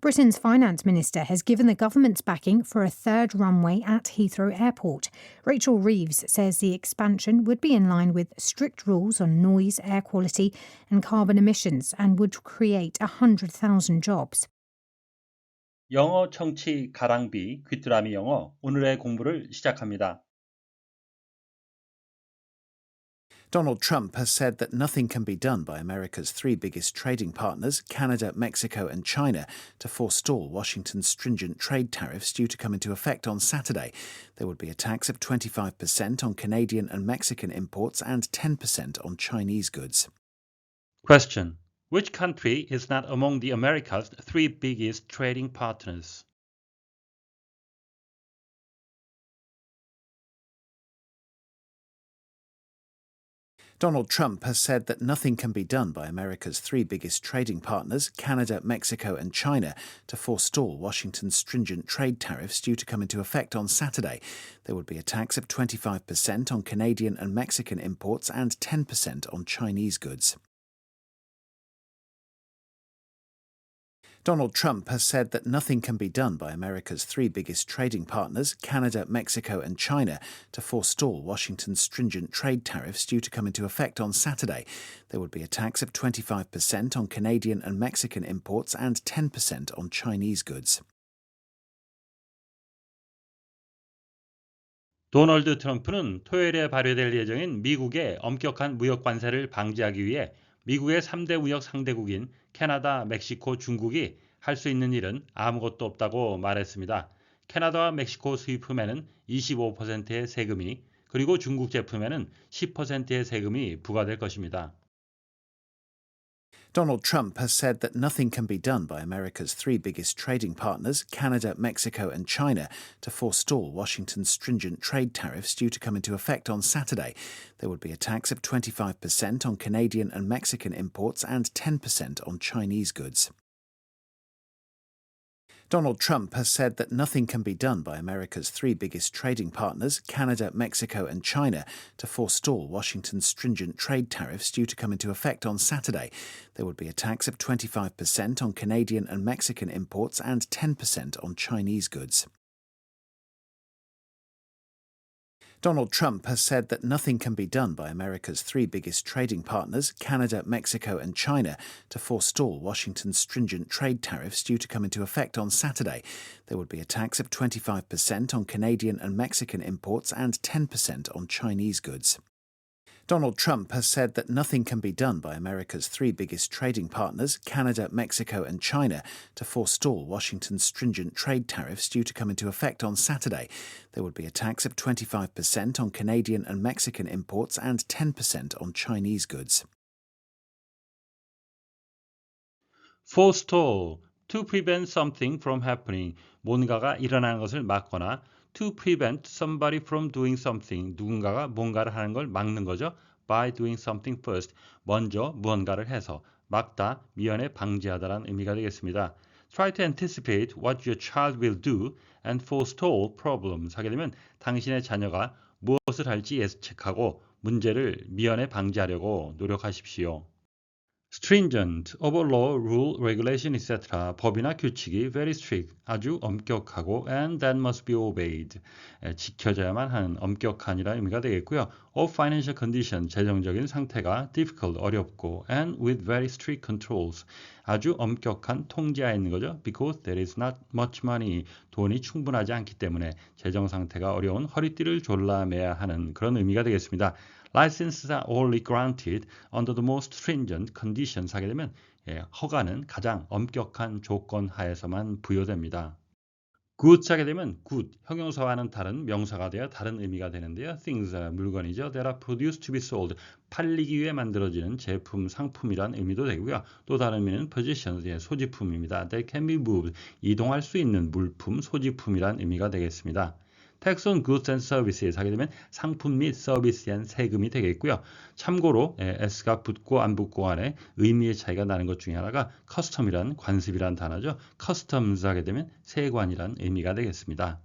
Britain's finance minister has given the government's backing for a third runway at Heathrow Airport. Rachel Reeves says the expansion would be in line with strict rules on noise, air quality and carbon emissions and would create 100,000 jobs. 영어 청취 가랑비 귀뚜라미 영어 오늘의 공부를 시작합니다. Donald Trump has said that nothing can be done by America's three biggest trading partners, Canada, Mexico and China, to forestall Washington's stringent trade tariffs due to come into effect on Saturday. There would be a tax of 25% on Canadian and Mexican imports and 10% on Chinese goods. Question. Which country is not among the America's three biggest trading partners? Donald Trump has said that nothing can be done by America's three biggest trading partners, Canada, Mexico and China, to forestall Washington's stringent trade tariffs due to come into effect on Saturday. There would be a tax of 25% on Canadian and Mexican imports and 10% on Chinese goods. Donald Trump has said that nothing can be done by America's three biggest trading partners, Canada, Mexico and China, to forestall Washington's stringent trade tariffs due to come into effect on Saturday. There would be a tax of 25% on Canadian and Mexican imports and 10% on Chinese goods. 도널드 트럼프는 토요일에 발효될 예정인 미국의 엄격한 무역 관세를 방지하기 위해 미국의 3대 무역 상대국인 캐나다, 멕시코, 중국이 할 수 있는 일은 아무것도 없다고 말했습니다. 캐나다와 멕시코 수입품에는 25%의 세금이 그리고 중국 제품에는 10%의 세금이 부과될 것입니다. Donald Trump has said that nothing can be done by America's three biggest trading partners, Canada, Mexico and China, to forestall Washington's stringent trade tariffs due to come into effect on Saturday. There would be a tax of 25% on Canadian and Mexican imports and 10% on Chinese goods. Donald Trump has said that nothing can be done by America's three biggest trading partners, Canada, Mexico and China, to forestall Washington's stringent trade tariffs due to come into effect on Saturday. There would be a tax of 25% on Canadian and Mexican imports and 10% on Chinese goods. Donald Trump has said that nothing can be done by America's three biggest trading partners, Canada, Mexico and China, to forestall Washington's stringent trade tariffs due to come into effect on Saturday. There would be a tax of 25% on Canadian and Mexican imports and 10% on Chinese goods. Donald Trump has said that nothing can be done by America's three biggest trading partners, Canada, Mexico and China, to forestall Washington's stringent trade tariffs due to come into effect on Saturday. There would be a tax of 25% on Canadian and Mexican imports and 10% on Chinese goods. Forestall, to prevent something from happening, 뭔가가 일어나는 것을 막거나 to prevent somebody from doing something, 누군가가 뭔가를 하는 걸 막는 거죠. by doing something first, 먼저 무언가를 해서 막다, 미연에 방지하다라는 의미가 되겠습니다. Try to anticipate what your child will do and forestall problems. 하게 되면 당신의 자녀가 무엇을 할지 예측하고 문제를 미연에 방지하려고 노력하십시오. Stringent, over law, rule, regulation, etc. 법이나 규칙이 very strict, 아주 엄격하고 and that must be obeyed, 지켜져야만 하는 엄격한이라는 의미가 되겠고요. Of financial condition, 재정적인 상태가 difficult, 어렵고 and with very strict controls, 아주 엄격한 통제하에 있는 거죠. Because there is not much money, 돈이 충분하지 않기 때문에 재정 상태가 어려운 허리띠를 졸라매야 하는 그런 의미가 되겠습니다. Licenses are only granted under the most stringent conditions 하게 되면 허가는 가장 엄격한 조건 하에서만 부여됩니다. goods 하게 되면 good, 형용사와는 다른 명사가 되어 다른 의미가 되는데요. things, 물건이죠. that are produced to be sold, 팔리기 위해 만들어지는 제품, 상품이란 의미도 되고요. 또 다른 의미는 possessions, 소지품입니다. that can be moved, 이동할 수 있는 물품, 소지품이란 의미가 되겠습니다. Tax on goods and services 하게 되면 상품 및 서비스에 대한 세금이 되겠고요. 참고로 S가 붙고 안 붙고 간에 의미의 차이가 나는 것 중에 하나가 custom이란 관습이란 단어죠. customs 하게 되면 세관이란 의미가 되겠습니다.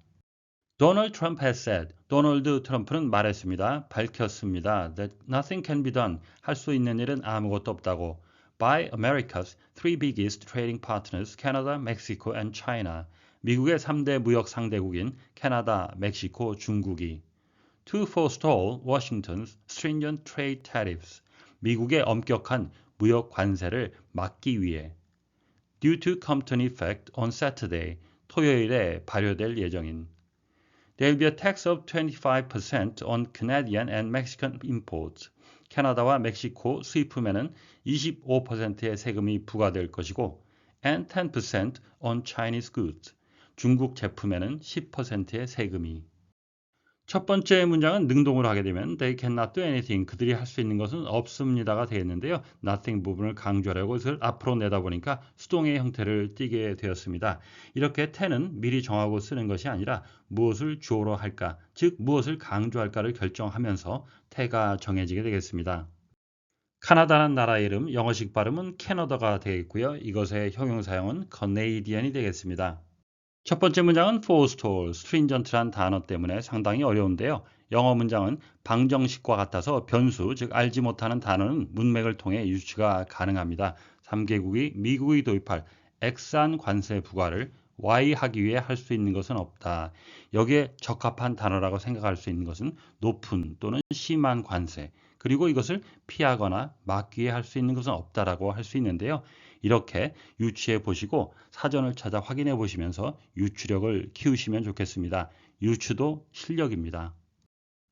Donald Trump has said, 도널드 트럼프는 말했습니다. 밝혔습니다. That nothing can be done, 할 수 있는 일은 아무것도 없다고. by America's three biggest trading partners, Canada, Mexico, and China. 미국의 3대 무역 상대국인 캐나다, 멕시코, 중국이 to forestall Washington's stringent trade tariffs. 미국의 엄격한 무역 관세를 막기 위해 due to come to effect on Saturday. 토요일에 발효될 예정인 There will be a tax of 25% on Canadian and Mexican imports. 캐나다와 멕시코 수입품에는 25%의 세금이 부과될 것이고 and 10% on Chinese goods. 중국 제품에는 10%의 세금이. 첫 번째 문장은 능동으로 하게 되면 they cannot do anything. 그들이 할 수 있는 것은 없습니다가 되겠는데요. nothing 부분을 강조하려고 그것을 앞으로 내다 보니까 수동의 형태를 띠게 되었습니다. 이렇게 ten은 미리 정하고 쓰는 것이 아니라 무엇을 주어로 할까, 즉 무엇을 강조할까를 결정하면서 태가 정해지게 되겠습니다. 카나다는 나라 이름, 영어식 발음은 캐나다가 되겠고요. 이것의 형용사형은 Canadian이 되겠습니다. 첫 번째 문장은 forestall, stringent란 단어 때문에 상당히 어려운데요. 영어 문장은 방정식과 같아서 변수, 즉 알지 못하는 단어는 문맥을 통해 유추가 가능합니다. 3개국이 미국이 도입할 액산 관세 부과를 와이하기 위해 할 수 있는 것은 없다. 여기에 적합한 단어라고 생각할 수 있는 것은 높은 또는 심한 관세, 그리고 이것을 피하거나 막기 위해 할 수 있는 것은 없다라고 할 수 있는데요. 이렇게 유추해 보시고 사전을 찾아 확인해 보시면서 유추력을 키우시면 좋겠습니다. 유추도 실력입니다.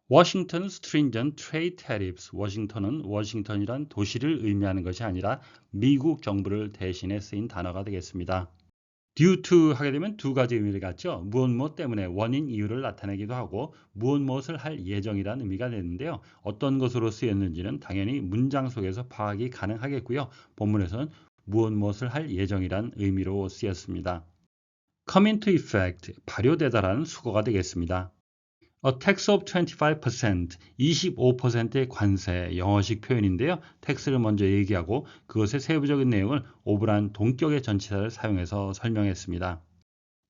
Washington's stringent trade tariffs. 워싱턴은 워싱턴이란 도시를 의미하는 것이 아니라 미국 정부를 대신해 쓰인 단어가 되겠습니다. due to 하게 되면 두 가지 의미를 갖죠. 무엇 때문에 원인 이유를 나타내기도 하고 무엇을 할 예정이라는 의미가 되는데요. 어떤 것으로 쓰였는지는 당연히 문장 속에서 파악이 가능하겠고요. 본문에서는 무엇을 할 예정이란 의미로 쓰였습니다. come into effect, 발효되다라는 수거가 되겠습니다. A tax of 25%, 25%의 관세, 영어식 표현인데요. tax를 먼저 얘기하고 그것의 세부적인 내용을 of란 동격의 전치사를 사용해서 설명했습니다.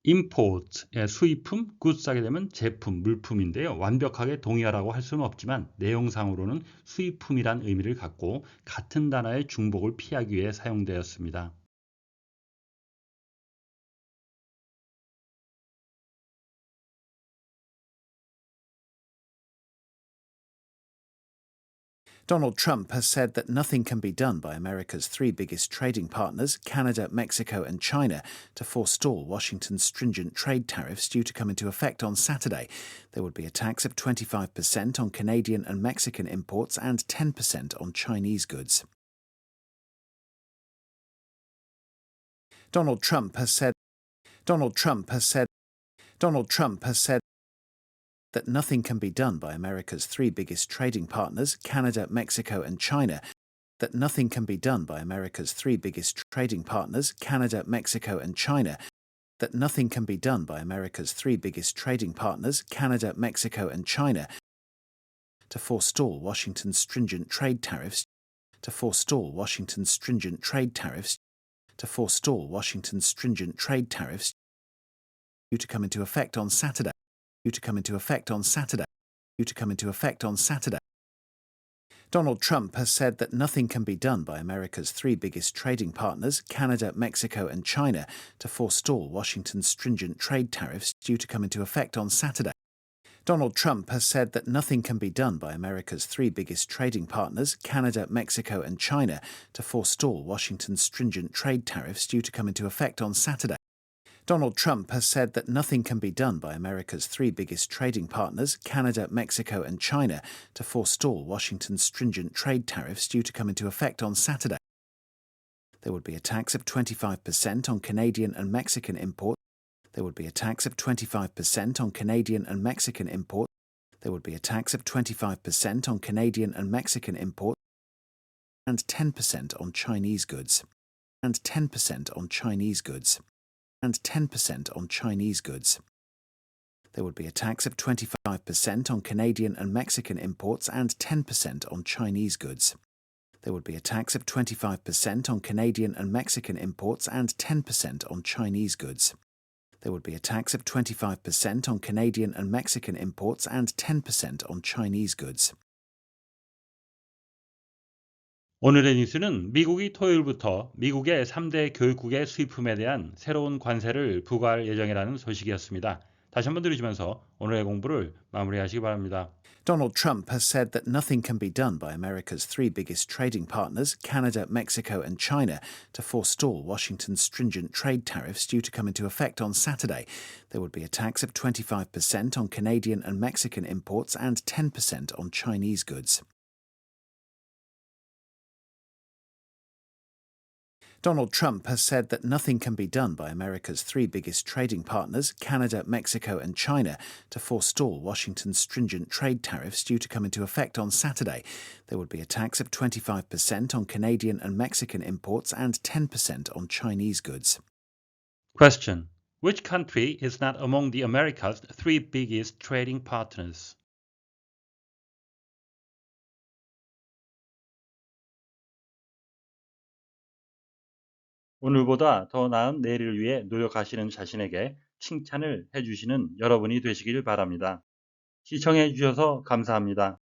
import의 수입품, goods 하게 되면 제품, 물품인데요. 완벽하게 동의하라고 할 수는 없지만 내용상으로는 수입품이란 의미를 갖고 같은 단어의 중복을 피하기 위해 사용되었습니다. Donald Trump has said that nothing can be done by America's three biggest trading partners, Canada, Mexico, and China, to forestall Washington's stringent trade tariffs due to come into effect on Saturday. There would be a tax of 25% on Canadian and Mexican imports and 10% on Chinese goods. Donald Trump has said that nothing can be done by America's three biggest trading partners, Canada, Mexico, and China. That nothing can be done by America's three biggest trading partners, Canada, Mexico, and China. That nothing can be done by America's three biggest trading partners, Canada, Mexico, and China, to forestall Washington's stringent trade tariffs, to forestall Washington's stringent trade tariffs, to forestall Washington's stringent trade tariffs due to come into effect on Saturday. Due to come into effect on Saturday. Due to come into effect on Saturday. Donald Trump has said that nothing can be done by America's three biggest trading partners, Canada, Mexico, and China, to forestall Washington's stringent trade tariffs due to come into effect on Saturday. Donald Trump has said that nothing can be done by America's three biggest trading partners, Canada, Mexico, and China, to forestall Washington's stringent trade tariffs due to come into effect on Saturday. Donald Trump has said that nothing can be done by America's three biggest trading partners, Canada, Mexico, and China, to forestall Washington's stringent trade tariffs due to come into effect on Saturday. There would be a tax of 25% on Canadian and Mexican imports. There would be a tax of 25% on Canadian and Mexican imports. There would be a tax of 25% on Canadian and Mexican imports and 10% on Chinese goods. And 10% on Chinese goods. And 10% on Chinese goods. There would be a tax of 25% on Canadian and Mexican imports and 10% on Chinese goods. There would be a tax of 25% on Canadian and Mexican imports and 10% on Chinese goods. There would be a tax of 25% on Canadian and Mexican imports and 10% on Chinese goods. 오늘의 뉴스는 미국이 토요일부터 미국의 3대 교육국의 수입품에 대한 새로운 관세를 부과할 예정이라는 소식이었습니다. 다시 한번 들으시면서 오늘의 공부를 마무리하시기 바랍니다. Donald Trump has said that nothing can be done by America's three biggest trading partners, Canada, Mexico, and China, to forestall Washington's stringent trade tariffs due to come into effect on Saturday. There would be a tax of 25% on Canadian and Mexican imports and 10% on Chinese goods. Donald Trump has said that nothing can be done by America's three biggest trading partners, Canada, Mexico, and China, to forestall Washington's stringent trade tariffs due to come into effect on Saturday. There would be a tax of 25% on Canadian and Mexican imports and 10% on Chinese goods. Question. Which country is not among the America's three biggest trading partners? 오늘보다 더 나은 내일을 위해 노력하시는 자신에게 칭찬을 해주시는 여러분이 되시길 바랍니다. 시청해 주셔서 감사합니다.